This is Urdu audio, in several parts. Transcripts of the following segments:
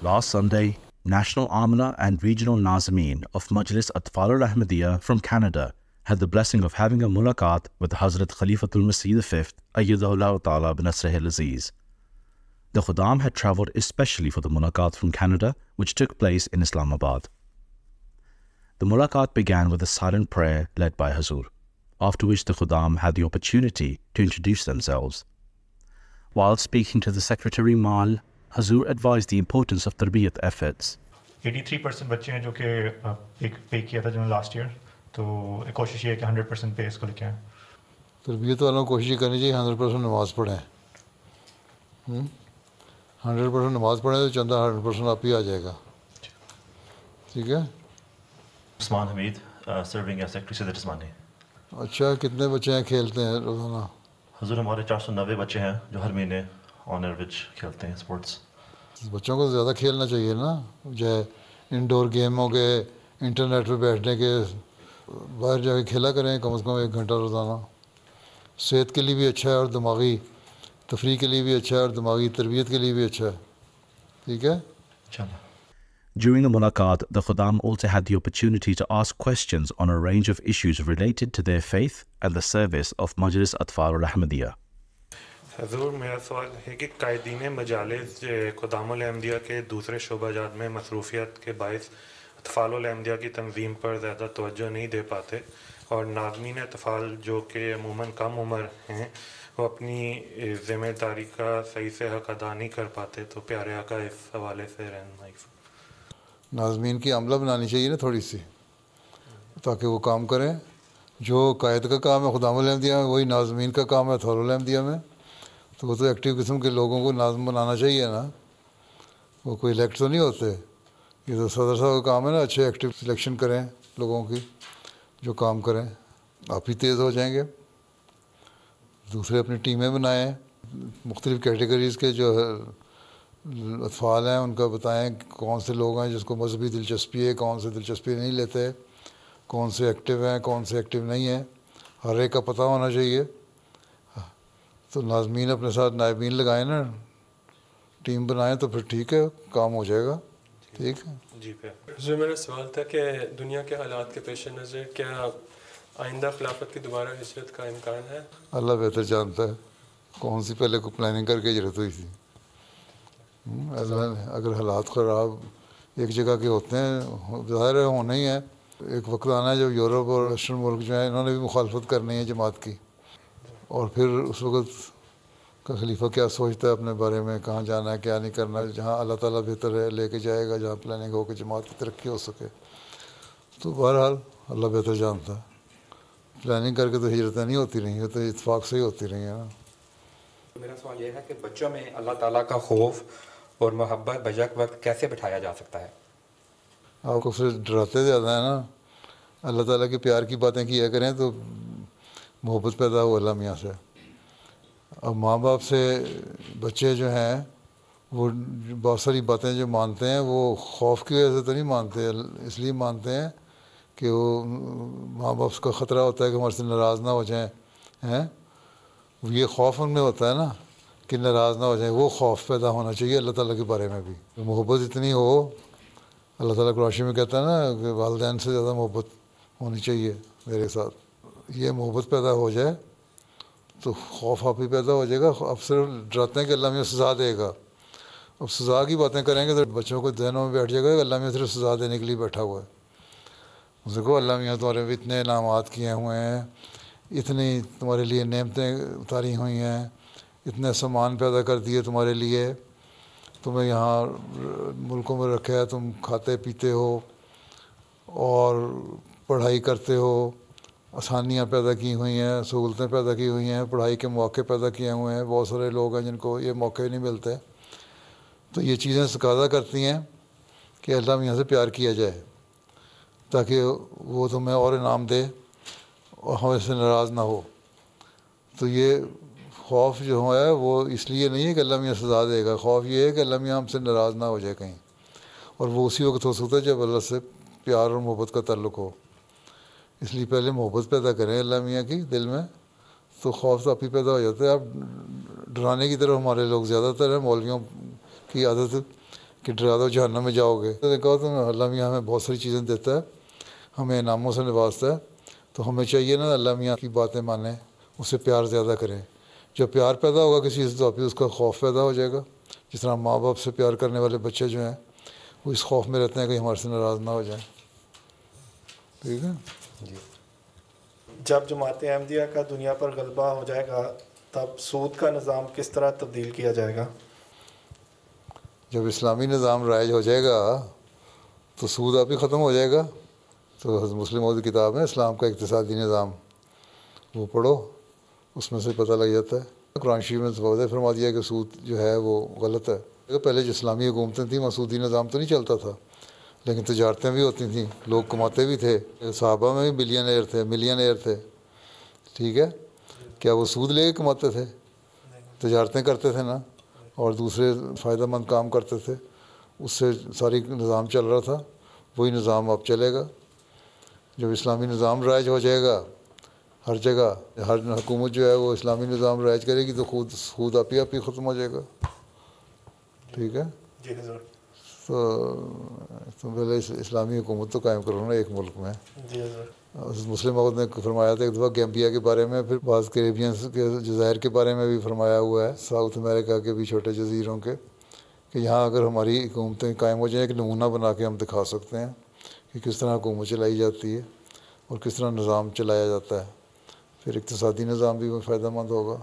Last Sunday, National Amna and Regional Nazameen of Majlis Atfal al-Ahmadiyya from Canada had the blessing of having a mulaqat with Hazrat Khalifatul Masih V, Ayyadahullah Ta'ala binasrihi al-Aziz. The Khuddam had travelled especially for the mulaqat from Canada, which took place in Islamabad. The mulaqat began with a silent prayer led by Hazur, after which the Khuddam had the opportunity to introduce themselves. While speaking to the Secretary Mal, Hazur advised the importance of tarbiyat efforts. 83% بچے ہیں جو کہ پے کیا تھا جنہوں نے لاسٹ ایئر، تو کوشش یہ ہے کہ 100% پے اس کو لے کے آئیں. تربیت والوں کو کوشش کرنی چاہیے 100% نماز پڑھیں. 100% نماز پڑھیں تو چندہ 100% آپ ہی آ جائے گا. ٹھیک ہے. عثمان حمید سرونگ ایز سیکرٹری صدر عثمانی. اچھا، کتنے بچے ہیں کھیلتے ہیں روزانہ؟ حضور ہمارے 490 بچے ہیں جو ہر مہینے آن ایوریج کھیلتے ہیں اسپورٹس. بچوں کو زیادہ کھیلنا چاہیے نا، جو انڈور گیم ہو گئے، انٹرنیٹ پہ بیٹھنے کے، باہر جا کے کھیلا کریں کم از کم 1 گھنٹہ روزانہ. صحت کے لیے بھی اچھا ہے اور دماغی تفریح کے لیے بھی اچھا ہے اور دماغی تربیت کے لیے بھی اچھا ہے. ٹھیک ہے. During the mulaqat, the Khuddam also had the opportunity to ask questions on a range of issues related to their faith and the service of Majlis Atfal al-Ahmadiyya. حضور میرا سوال ہے کہ قائدین مجالس خدام الحمدیہ کے دوسرے شعبہ جات میں مصروفیت کے باعث اطفال الحمدیہ کی تنظیم پر زیادہ توجہ نہیں دے پاتے، اور ناظمین اطفال جو کہ عموماً کم عمر ہیں وہ اپنی ذمہ داری کا صحیح سے حق ادا نہیں کر پاتے، تو پیارے آقا اس حوالے سے رہنمائی. ناظمین کی عملہ بنانی چاہیے نا تھوڑی سی، تاکہ وہ کام کریں. جو قائد کا کام ہے خدام الحمدیہ میں، وہی ناظمین کا کام ہے اطفال الحمدیہ میں. تو وہ تو ایکٹیو قسم کے لوگوں کو ناظم بنانا چاہیے نا، وہ کوئی الیکٹ تو نہیں ہوتے. یہ تو صدر صاحب کا کام ہے نا، اچھے ایکٹیو سلیکشن کریں لوگوں کی جو کام کریں. آپ ہی تیز ہو جائیں گے. دوسرے اپنی ٹیمیں بنائیں، مختلف کیٹیگریز کے جو اطفال ہیں ان کا بتائیں کون سے لوگ ہیں جس کو مذہبی دلچسپی ہے، کون سے دلچسپی نہیں لیتے، کون سے ایکٹیو ہیں، کون سے ایکٹیو نہیں ہیں. ہر ایک کا پتہ ہونا چاہیے. تو ناظمین اپنے ساتھ نائبین لگائیں نا، ٹیم بنائیں تو پھر ٹھیک ہے، کام ہو جائے گا. ٹھیک ہے. جی پہ جو میرا سوال تھا کہ دنیا کے حالات کے پیش نظر کیا آئندہ خلافت کی دوبارہ ہجرت کا امکان ہے؟ اللہ بہتر جانتا ہے کون سی پہلے کو پلاننگ کر کے ہجرت ہوئی تھی. اگر حالات خراب ایک جگہ کے ہوتے ہیں، ظاہر ہے ہونا ہی ہے. ایک وقت آنا ہے جب یورپ اور ویسٹرن ملک جو ہیں انہوں نے بھی مخالفت کرنی ہے جماعت کی، اور پھر اس وقت کا خلیفہ کیا سوچتا ہے اپنے بارے میں، کہاں جانا ہے کیا نہیں کرنا ہے. جہاں اللہ تعالیٰ بہتر ہے لے کے جائے گا، جہاں پلاننگ ہو کہ جماعت کی ترقی ہو سکے. تو بہرحال اللہ بہتر جانتا ہے. پلاننگ کر کے تو ہجرتیں نہیں ہوتی رہیں، یہ تو اتفاق سے ہی ہوتی رہی ہیں نا. میرا سوال یہ ہے کہ بچوں میں اللہ تعالیٰ کا خوف اور محبت بجک وقت کیسے بٹھایا جا سکتا ہے؟ آپ کو پھر ڈراتے زیادہ ہیں نا. اللہ تعالیٰ کے پیار کی باتیں کیا کریں تو محبت پیدا ہو اللہ میاں سے. اب ماں باپ سے بچے جو ہیں وہ بہت ساری باتیں جو مانتے ہیں وہ خوف کی وجہ سے تو نہیں مانتے، اس لیے مانتے ہیں کہ وہ ماں باپ کا خطرہ ہوتا ہے کہ ہمارے سے ناراض نہ ہو جائیں ہیں. یہ خوف ان میں ہوتا ہے نا کہ ناراض نہ ہو جائیں. وہ خوف پیدا ہونا چاہیے اللہ تعالیٰ کے بارے میں بھی. محبت اتنی ہو، اللہ تعالیٰ قرآن میں کہتا ہے نا کہ والدین سے زیادہ محبت ہونی چاہیے میرے ساتھ. یہ محبت پیدا ہو جائے تو خوف آپ ہی پیدا ہو جائے گا. اب صرف ڈراتے ہیں کہ اللہ میاں سزا دے گا. اب سزا کی باتیں کریں گے تو بچوں کو ذہنوں میں بیٹھ جائے گا کہ اللہ میاں صرف سزا دینے کے لیے بیٹھا ہوا ہے. اس کو اللہ میاں تمہارے بھی اتنے انعامات کیے ہوئے ہیں، اتنی تمہارے لیے نعمتیں اتاری ہوئی ہیں، اتنے سامان پیدا کر دیے تمہارے لیے، تمہیں یہاں ملکوں میں رکھا ہے، تم کھاتے پیتے ہو اور پڑھائی کرتے ہو، آسانیاں پیدا کی ہوئی ہیں، سہولتیں پیدا کی ہوئی ہیں، پڑھائی کے موقع پیدا کیے ہوئے ہیں. بہت سارے لوگ ہیں جن کو یہ موقع ہی نہیں ملتے. تو یہ چیزیں تقاضا کرتی ہیں کہ اللہ میاں سے پیار کیا جائے تاکہ وہ تمہیں اور انعام دے اور ہمیں سے ناراض نہ ہو. تو یہ خوف جو ہے وہ اس لیے نہیں ہے کہ اللہ میاں سزا دے گا. خوف یہ ہے کہ اللہ میاں ہم سے ناراض نہ ہو جائے کہیں. اور وہ اسی وقت ہو سکتا ہے جب اللہ سے پیار اور محبت کا تعلق ہو. اس لیے پہلے محبت پیدا کریں اللہ میاں کی دل میں، تو خوف تو آپ ہی پیدا ہو جاتا ہے. اب ڈرانے کی طرف ہمارے لوگ زیادہ تر ہیں, مولویوں کی عادت کہ ڈرا دو جہنم میں جاؤ گے. تو نے کہا تو اللہ میاں ہمیں بہت ساری چیزیں دیتا ہے, ہمیں انعاموں سے نوازتا ہے, تو ہمیں چاہیے نا اللہ میاں کی باتیں مانیں, اس سے پیار زیادہ کریں. جب پیار پیدا ہوگا کسی سے تو آپ ہی اس کا خوف پیدا ہو جائے گا. جس طرح ماں باپ سے پیار کرنے والے بچے جو ہیں وہ اس خوف میں رہتے ہیں کہ ہمارے سے ناراض نہ ہو جائیں. ٹھیک ہے جی. جب جماعت احمدیہ کا دنیا پر غلبہ ہو جائے گا تب سود کا نظام کس طرح تبدیل کیا جائے گا؟ جب اسلامی نظام رائج ہو جائے گا تو سود آپ ہی ختم ہو جائے گا. تو حضرت مسلم موعود کی کتاب ہے اسلام کا اقتصادی نظام, وہ پڑھو, اس میں سے پتہ لگ جاتا ہے. قرآن شریف میں واضح فرما دیا کہ سود جو ہے وہ غلط ہے. پہلے جو اسلامی حکومتیں تھیں مسودی نظام تو نہیں چلتا تھا, لیکن تجارتیں بھی ہوتی تھیں, لوگ کماتے بھی تھے. صحابہ میں بھی ملین ایئر تھے. ٹھیک ہے, کیا وہ سود لے کے کماتے تھے؟ تجارتیں کرتے تھے نا, اور دوسرے فائدہ مند کام کرتے تھے, اس سے ساری نظام چل رہا تھا. وہی نظام اب چلے گا. جب اسلامی نظام رائج ہو جائے گا ہر جگہ, ہر حکومت جو ہے وہ اسلامی نظام رائج کرے گی تو خود آپ ہی ختم ہو جائے گا. ٹھیک ہے, جی حضور. تو پہلے اسلامی حکومت تو قائم کرو نا ایک ملک میں. جی حضور. مسلم موعود نے فرمایا تھا ایک دفعہ گیمبیا کے بارے میں, پھر بعض کیریبینس کے جزائر کے بارے میں بھی فرمایا ہوا ہے, ساؤتھ امریکہ کے بھی چھوٹے جزیروں کے, کہ یہاں اگر ہماری حکومتیں قائم ہو جائیں ایک نمونہ بنا کے ہم دکھا سکتے ہیں کہ کس طرح حکومت چلائی جاتی ہے اور کس طرح نظام چلایا جاتا ہے. پھر اقتصادی نظام بھی فائدہ مند ہوگا.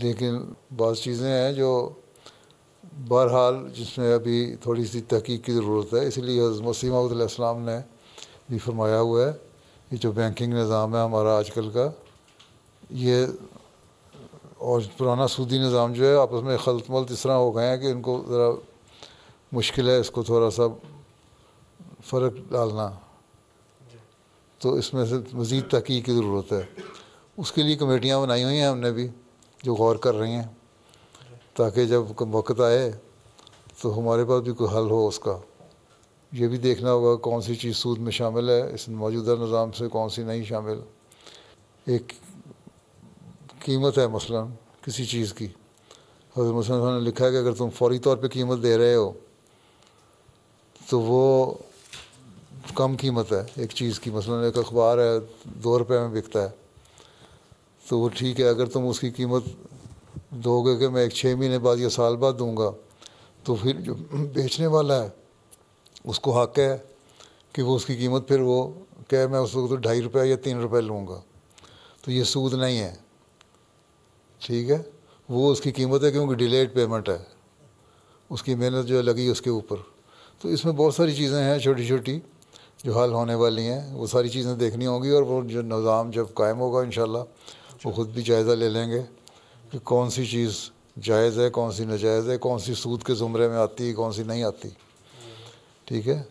لیکن بعض چیزیں ہیں جو بہرحال جس میں ابھی تھوڑی سی تحقیق کی ضرورت ہے. اس لیے حضرت مسیح موعود علیہ السلام نے بھی فرمایا ہوا ہے کہ جو بینکنگ نظام ہے ہمارا آج کل کا, یہ اور پرانا سودی نظام جو ہے آپس میں خلط ملط اس طرح ہو گئے ہیں کہ ان کو ذرا مشکل ہے اس کو تھوڑا سا فرق ڈالنا. تو اس میں سے مزید تحقیق کی ضرورت ہے. اس کے لیے کمیٹیاں بنائی ہوئی ہیں ہم نے بھی جو غور کر رہی ہیں, تاکہ جب وقت آئے تو ہمارے پاس بھی کوئی حل ہو اس کا. یہ بھی دیکھنا ہوگا کون سی چیز سود میں شامل ہے اس موجودہ نظام سے, کون سی نہیں شامل. ایک قیمت ہے مثلا کسی چیز کی, حضرت مسلم نے لکھا ہے کہ اگر تم فوری طور پہ قیمت دے رہے ہو تو وہ کم قیمت ہے ایک چیز کی. مثلا ایک اخبار ہے 2 روپے میں بکتا ہے, تو وہ ٹھیک ہے. اگر تم اس کی قیمت دو گے کہ میں ایک 6 مہینے بعد یا سال بعد دوں گا, تو پھر جو بیچنے والا ہے اس کو حق ہے کہ وہ اس کی قیمت پھر وہ کہ میں اس وقت 2.5 روپے یا 3 روپے لوں گا. تو یہ سود نہیں ہے. ٹھیک ہے, وہ اس کی قیمت ہے کیونکہ ڈیلیڈ پیمنٹ ہے, اس کی محنت جو ہے لگی اس کے اوپر. تو اس میں بہت ساری چیزیں ہیں چھوٹی چھوٹی جو حل ہونے والی ہیں. وہ ساری چیزیں دیکھنی ہوں گی, اور وہ جو نظام جب قائم ہوگا انشاءاللہ وہ خود بھی جائزہ لے لیں گے کہ کون سی چیز جائز ہے, کون سی ناجائز ہے, کون سی سود کے زمرے میں آتی ہے, کون سی نہیں آتی. ٹھیک ہے,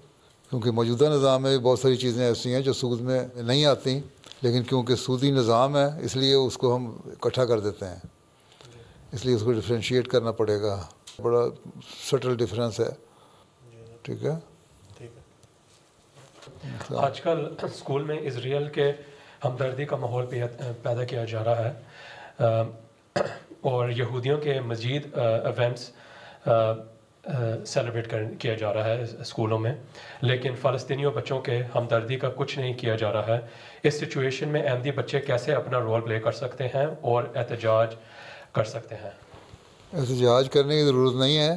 کیونکہ موجودہ نظام میں بہت ساری چیزیں ایسی ہیں جو سود میں نہیں آتی, لیکن کیونکہ سودی نظام ہے اس لیے اس کو ہم اکٹھا کر دیتے ہیں. اس لیے اس کو ڈفرینشیٹ کرنا پڑے گا. بڑا سٹل ڈفرینس ہے. ٹھیک ہے. آج کل اسکول میں اسرائیل کے ہمدردی کا ماحول پیدا کیا جا رہا ہے, اور یہودیوں کے مزید ایونٹس سیلیبریٹ کیا جا رہا ہے اسکولوں میں, لیکن فلسطینیوں بچوں کے ہمدردی کا کچھ نہیں کیا جا رہا ہے. اس سچویشن میں احمدی بچے کیسے اپنا رول پلے کر سکتے ہیں اور احتجاج کر سکتے ہیں؟ احتجاج کرنے کی ضرورت نہیں ہے.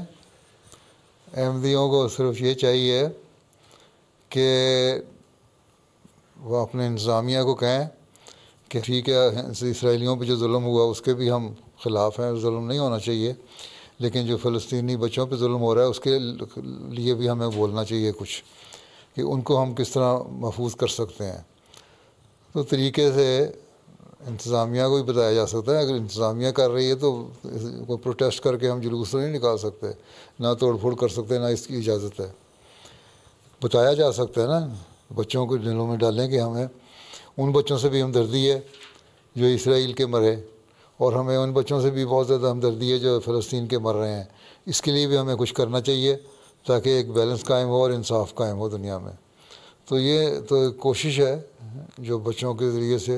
احمدیوں کو صرف یہ چاہیے کہ وہ اپنے انتظامیہ کو کہیں کہ ٹھیک ہے اسرائیلیوں پہ جو ظلم ہوا اس کے بھی ہم خلاف ہیں, ظلم نہیں ہونا چاہیے, لیکن جو فلسطینی بچوں پہ ظلم ہو رہا ہے اس کے لیے بھی ہمیں بولنا چاہیے کچھ, کہ ان کو ہم کس طرح محفوظ کر سکتے ہیں. تو طریقے سے انتظامیہ کو بھی بتایا جا سکتا ہے. اگر انتظامیہ کر رہی ہے تو کوئی پروٹیسٹ کر کے ہم جلوس تو نہیں نکال سکتے, نہ توڑ پھوڑ کر سکتے, نہ اس کی اجازت ہے. بتایا جا سکتا ہے نا, بچوں کو دلوں میں ڈالیں کہ ہمیں ان بچوں سے بھی ہمدردی ہے جو اسرائیل کے مرے, اور ہمیں ان بچوں سے بھی بہت زیادہ ہمدردی ہے جو فلسطین کے مر رہے ہیں. اس کے لیے بھی ہمیں کچھ کرنا چاہیے تاکہ ایک بیلنس قائم ہو اور انصاف قائم ہو دنیا میں. تو یہ تو ایک کوشش ہے جو بچوں کے ذریعے سے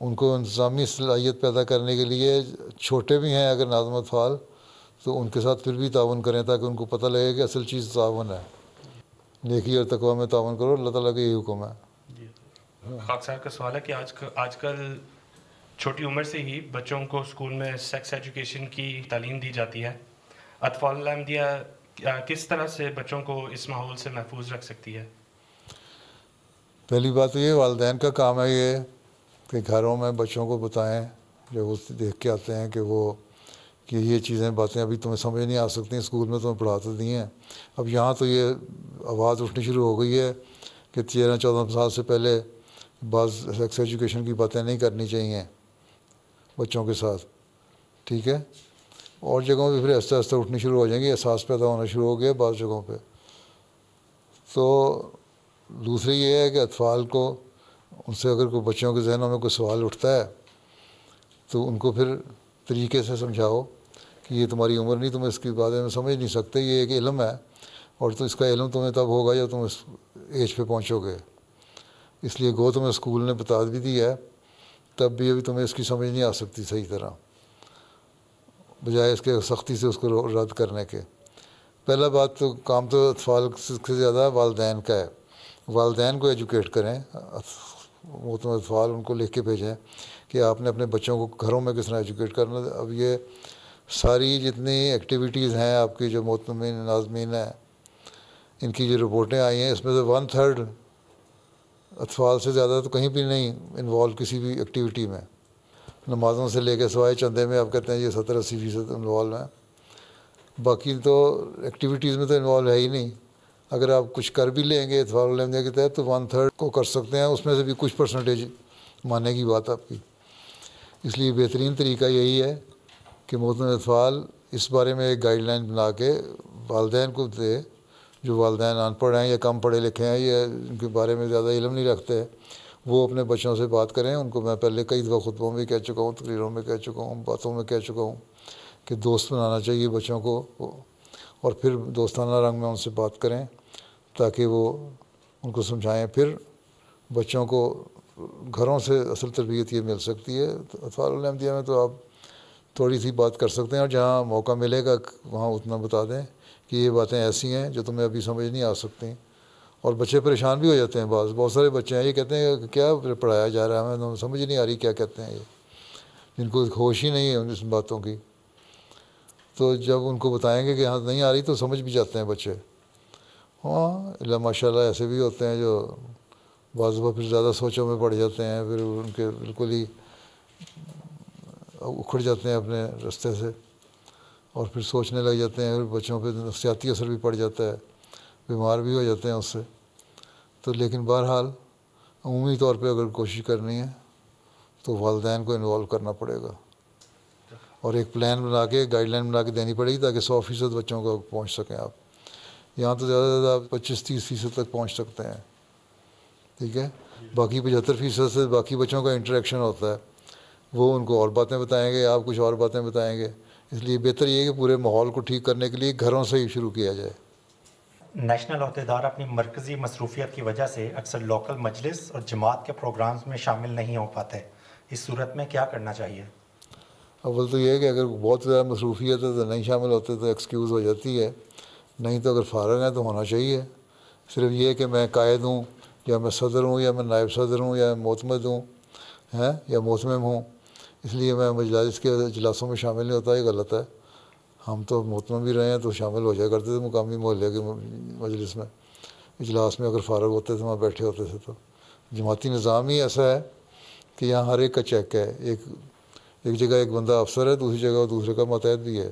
ان کو انتظامی صلاحیت پیدا کرنے کے لیے چھوٹے بھی ہیں اگر ناظم اطفال تو ان کے ساتھ پھر بھی تعاون کریں تاکہ ان کو پتہ لگے کہ اصل چیز تعاون ہے. نیکی اور تقویٰ میں تعاون کرو, اللہ تعالیٰ کا یہی حکم ہے. خاک صاحب کا سوال ہے کہ آج کل چھوٹی عمر سے ہی بچوں کو اسکول میں سیکس ایجوکیشن کی تعلیم دی جاتی ہے. اطفال الاحمدیہ کس طرح سے بچوں کو اس ماحول سے محفوظ رکھ سکتی ہے؟ پہلی بات تو یہ والدین کا کام ہے یہ کہ گھروں میں بچوں کو بتائیں جب وہ دیکھ کے آتے ہیں کہ یہ چیزیں باتیں ابھی تمہیں سمجھ نہیں آ سکتی, اسکول میں تمہیں پڑھاتے نہیں ہیں. اب یہاں تو یہ آواز اٹھنی شروع ہو گئی ہے کہ 13-14 سال سے پہلے بعض سیکس ایجوکیشن کی باتیں نہیں کرنی چاہیے بچوں کے ساتھ, ٹھیک ہے. اور جگہوں پہ پھر آہستہ آہستہ اٹھنی شروع ہو جائیں گی, احساس پیدا ہونا شروع ہو گیا بعض جگہوں پہ. تو دوسری یہ ہے کہ اطفال کو ان سے اگر کوئی بچوں کے ذہنوں میں کوئی سوال اٹھتا ہے تو ان کو پھر طریقے سے سمجھاؤ کہ یہ تمہاری عمر نہیں, تم اس کے بارے میں سمجھ نہیں سکتے, یہ ایک علم ہے اور تو اس کا علم تمہیں تب ہوگا جب تم اس ایج پہ پہنچو گے. اس لیے گو تمہیں اسکول نے بتا بھی دیا ہے تب بھی ابھی تمہیں اس کی سمجھ نہیں آ سکتی صحیح طرح, بجائے اس کے سختی سے اس کو رد کرنے کے. پہلا بات تو کام تو اطفال سے زیادہ والدین کا ہے. والدین کو ایجوکیٹ کریں, محترم اطفال ان کو لکھ کے بھیجیں کہ آپ نے اپنے بچوں کو گھروں میں کس طرح ایجوکیٹ کرنا. اب یہ ساری جتنی ایکٹیویٹیز ہیں آپ کی جو محتمین ناظمین ہیں ان کی جو رپورٹیں آئی ہیں اس میں سے 1/3 اطفال سے زیادہ تو کہیں بھی نہیں انوالو کسی بھی ایکٹیویٹی میں. نمازوں سے لے کے سوائے چندے میں آپ کہتے ہیں یہ 70-80% انوالو ہیں, باقی تو ایکٹیویٹیز میں تو انوالو ہے ہی نہیں. اگر آپ کچھ کر بھی لیں گے اطفال الاحمدیہ کے تحت تو 1/3 کو کر سکتے ہیں, اس میں سے بھی کچھ پرسنٹیج ماننے کی بات آپ کی. اس لیے بہترین طریقہ یہی ہے کہ محترم اطفال اس بارے میں ایک گائیڈ لائن بنا کے والدین کو دے, جو والدین ان پڑھ ہیں یا کم پڑھے لکھے ہیں یا ان کے بارے میں زیادہ علم نہیں رکھتے, وہ اپنے بچوں سے بات کریں. ان کو میں پہلے کئی دفعہ خطبوں میں کہہ چکا ہوں, تقریروں میں کہہ چکا ہوں, باتوں میں کہہ چکا ہوں کہ دوست بنانا چاہیے بچوں کو, اور پھر دوستانہ رنگ میں ان سے بات کریں تاکہ وہ ان کو سمجھائیں. پھر بچوں کو گھروں سے اصل تربیت یہ مل سکتی ہے. اطفال الاحمدیہ میں تو آپ تھوڑی سی بات کر سکتے ہیں اور جہاں موقع ملے گا وہاں اتنا بتا دیں کہ یہ باتیں ایسی ہیں جو تمہیں ابھی سمجھ نہیں آ سکتی. اور بچے پریشان بھی ہو جاتے ہیں, بہت سارے بچے ہیں یہ کہتے ہیں کہ کیا پڑھایا جا رہا ہے, ہمیں سمجھ نہیں آ رہی کیا کہتے ہیں, یہ جن کو ہوش ہی نہیں ہے ان باتوں کی. تو جب ان کو بتائیں گے کہ ہاں نہیں آ رہی تو سمجھ بھی جاتے ہیں بچے. ہاں اللہ ماشاء اللہ ایسے بھی ہوتے ہیں جو بعض دفعہ پھر زیادہ سوچوں میں پڑ جاتے ہیں, پھر ان کے بالکل ہی اکھڑ جاتے ہیں اپنے رستے سے اور پھر سوچنے لگ جاتے ہیں. پھر بچوں پہ نفسیاتی اثر بھی پڑ جاتا ہے, بیمار بھی ہو جاتے ہیں اس سے. تو لیکن بہرحال عمومی طور پہ اگر کوشش کرنی ہے تو والدین کو انوالو کرنا پڑے گا اور ایک پلان بنا کے گائیڈ لائن بنا کے دینی پڑے گی تاکہ 100% بچوں کو پہنچ سکیں آپ. یہاں تو زیادہ سے زیادہ 25-30% تک پہنچ سکتے ہیں, ٹھیک ہے. باقی 75% سے باقی بچوں کا انٹریکشن ہوتا ہے, وہ ان کو اور باتیں بتائیں گے, آپ کچھ اور باتیں بتائیں گے. اس لیے بہتر یہ ہے کہ پورے ماحول کو ٹھیک کرنے کے لیے گھروں سے ہی شروع کیا جائے. نیشنل عہدیدار اپنی مرکزی مصروفیت کی وجہ سے اکثر لوکل مجلس اور جماعت کے پروگرامز میں شامل نہیں ہو پاتے, اس صورت میں کیا کرنا چاہیے؟ اول تو یہ ہے کہ اگر بہت زیادہ مصروفیت ہے تو نہیں شامل ہوتے تو ایکسکیوز ہو جاتی ہے, نہیں تو اگر فارغ ہیں تو ہونا چاہیے. صرف یہ کہ میں قائد ہوں یا میں صدر ہوں یا میں نائب صدر ہوں یا معتمد ہوں یا محتمم ہوں, اس لیے میں مجلس کے اجلاسوں میں شامل نہیں ہوتا, یہ غلط ہے. ہم تو محتمم بھی رہے ہیں تو شامل ہو جایا کرتے تھے مقامی محلے کے مجلس میں, اجلاس میں اگر فارغ ہوتے تھے وہاں بیٹھے ہوتے تھے. تو جماعتی نظام ہی ایسا ہے کہ یہاں ہر ایک کا چیک ہے, ایک جگہ ایک بندہ افسر ہے, دوسری جگہ دوسرے کا ماتحت بھی ہے.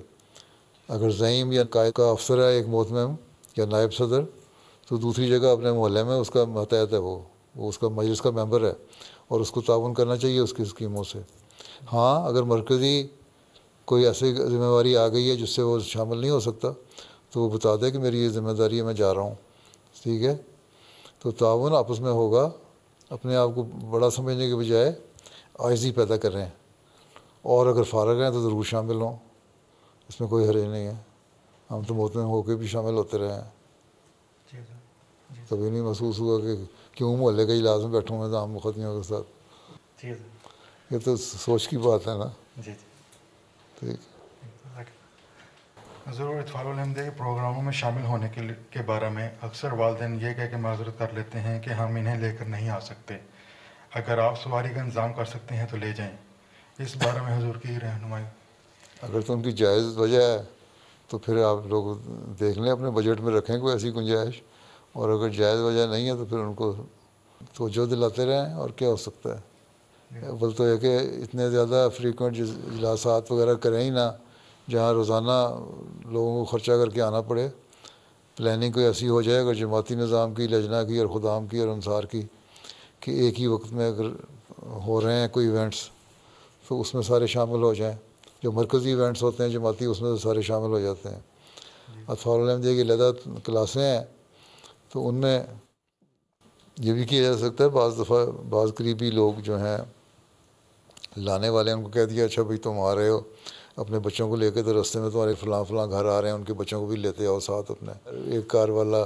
اگر زعیم یا قائد کا افسر ہے ایک محتمم یا نائب صدر, تو دوسری جگہ اپنے محلے میں اس کا ماتحت ہے, وہ اس کا مجلس کا ممبر ہے اور اس کو تعاون کرنا چاہیے اس کی اسکیموں سے. ہاں اگر مرکزی کوئی ایسی ذمہ داری آ گئی ہے جس سے وہ شامل نہیں ہو سکتا تو وہ بتا دے کہ میری یہ ذمہ داری ہے, میں جا رہا ہوں, ٹھیک ہے. تو تعاون آپس میں ہوگا. اپنے آپ کو بڑا سمجھنے کے بجائے عاجزی پیدا کر رہے ہیں, اور اگر فارغ ہیں تو ضرور شامل ہوں, اس میں کوئی حرج نہیں ہے. ہم تو محتمم ہو کے بھی شامل ہوتے رہے ہیں, کبھی نہیں محسوس ہوا کہ کیوں محلے کے اجلاس میں بیٹھوں میں تو ہم مقدمیوں کے ساتھ. یہ تو سوچ کی بات ہے نا. جی ٹھیک. ضرور اطفال الحمدیہ کے پروگراموں میں شامل ہونے کے بارے میں اکثر والدین یہ کہہ کے معذرت کر لیتے ہیں کہ ہم انہیں لے کر نہیں آ سکتے. اگر آپ سواری کا انتظام کر سکتے ہیں تو لے جائیں. اس بارے میں حضور کی رہنمائی. اگر تو ان کی جائز وجہ ہے تو پھر آپ لوگ دیکھ لیں اپنے بجٹ میں رکھیں کوئی ایسی گنجائش, اور اگر جائز وجہ نہیں ہے تو پھر ان کو توجہ دلاتے رہیں. اور کیا ہو سکتا ہے؟ اول تو یہ کہ اتنے زیادہ فریکوینٹ اجلاسات وغیرہ کریں ہی نہ جہاں روزانہ لوگوں کو خرچہ کر کے آنا پڑے. پلاننگ کوئی ایسی ہو جائے اگر جماعتی نظام کی, لجنہ کی اور خدام کی اور انصار کی, کہ ایک ہی وقت میں اگر ہو رہے ہیں کوئی ایونٹس تو اس میں سارے شامل ہو جائیں. جو مرکزی ایونٹس ہوتے ہیں جماعتی اس میں تو سارے شامل ہو جاتے ہیں. اطفال الحمدیہ کی علیحدہ کلاسیں ہیں تو ان میں یہ بھی کیا جا سکتا ہے. بعض دفعہ بعض قریبی لوگ جو ہیں لانے والے ان کو کہہ دیا اچھا بھائی تم آ رہے ہو اپنے بچوں کو لے کے, تو رستے میں تمہارے فلاں فلاں گھر آ رہے ہیں ان کے بچوں کو بھی لیتے آؤ ساتھ اپنے. ایک کار والا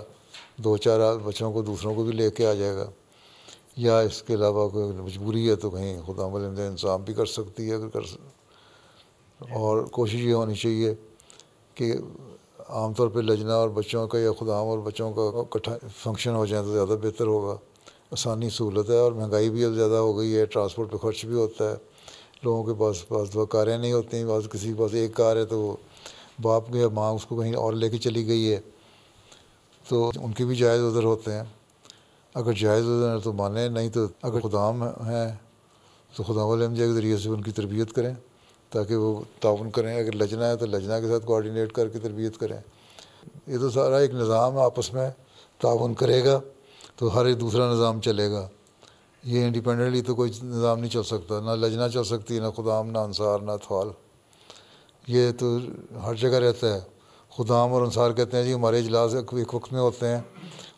2-4 بچوں کو دوسروں کو بھی لے کے آ جائے گا. یا اس کے علاوہ کوئی مجبوری ہے تو کہیں خدام الحمدیہ انتظام بھی کر سکتی ہے اگر اور کوشش یہ ہونی چاہیے کہ عام طور پہ لجنہ اور بچوں کا یا خدام اور بچوں کا اکٹھا فنکشن ہو جائیں تو زیادہ بہتر ہوگا. آسانی سہولت ہے, اور مہنگائی بھی اب زیادہ ہو گئی ہے, ٹرانسپورٹ پہ خرچ بھی ہوتا ہے. لوگوں کے پاس بعض دفعہ کاریں نہیں ہوتی ہیں, بعض کسی کے پاس ایک کار ہے تو وہ باپ یا ماں اس کو کہیں اور لے کے چلی گئی ہے تو ان کے بھی جائز عذر ہوتے ہیں. اگر جائز عذر ہے تو مانیں, نہیں تو اگر خدام ہیں تو خدام الحمدیہ کے ذریعے سے ان کی تربیت کریں تاکہ وہ تعاون کریں. اگر لجنہ ہے تو لجنہ کے ساتھ کوآرڈینیٹ کر کے تربیت کریں. یہ تو سارا ایک نظام آپس میں تعاون کرے گا تو ہر ایک دوسرا نظام چلے گا. یہ انڈیپینڈنٹلی تو کوئی نظام نہیں چل سکتا, نہ لجنہ چل سکتی, نہ خدام, نہ انصار, نہ اطفال. یہ تو ہر جگہ رہتا ہے. خدام اور انصار کہتے ہیں جی ہمارے اجلاس ایک وقت میں ہوتے ہیں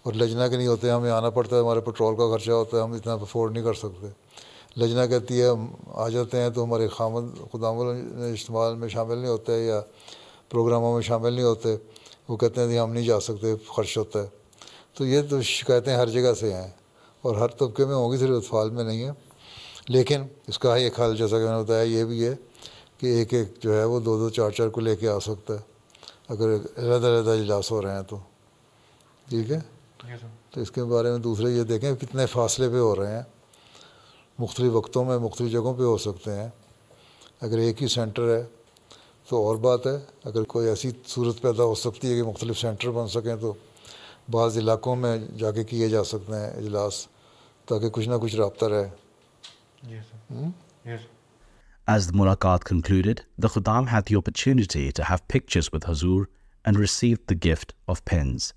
اور لجنہ کے نہیں ہوتے, ہمیں آنا پڑتا ہے, ہمارے پیٹرول کا خرچہ ہوتا ہے, ہم اتنا افورڈ نہیں کر سکتے. لجنہ کہتی ہے ہم آ جاتے ہیں تو ہمارے خامد خدام اجتماع میں شامل نہیں ہوتے یا پروگراموں میں شامل نہیں ہوتے, وہ کہتے ہیں جی ہم نہیں جا سکتے, خرچ ہوتا ہے. تو یہ تو شکایتیں ہر جگہ سے ہیں اور ہر طبقے میں ہوں گی, صرف اطفال میں نہیں ہے. لیکن اس کا ایک حل جیسا کہ میں نے بتایا یہ بھی ہے کہ ایک ایک جو ہے وہ 2-2, 4-4 کو لے کے آ سکتا ہے اگر علیحدہ علیحدہ اجلاس ہو رہے ہیں تو. ٹھیک ہے, تو اس کے بارے میں دوسرے یہ دیکھیں کتنے فاصلے پہ ہو رہے ہیں, مختلف وقتوں میں مختلف جگہوں پہ ہو سکتے ہیں. اگر ایک ہی سینٹر ہے تو اور بات ہے, اگر کوئی ایسی صورت پیدا ہو سکتی ہے کہ مختلف سینٹر بن سکیں تو بعض علاقوں میں جا کے کیے جا سکتے ہیں اجلاس تاکہ کچھ نہ کچھ رابطہ رہے. As the mulaqat concluded, the Khudam had the opportunity to have pictures with Hazur and received the gift of pens.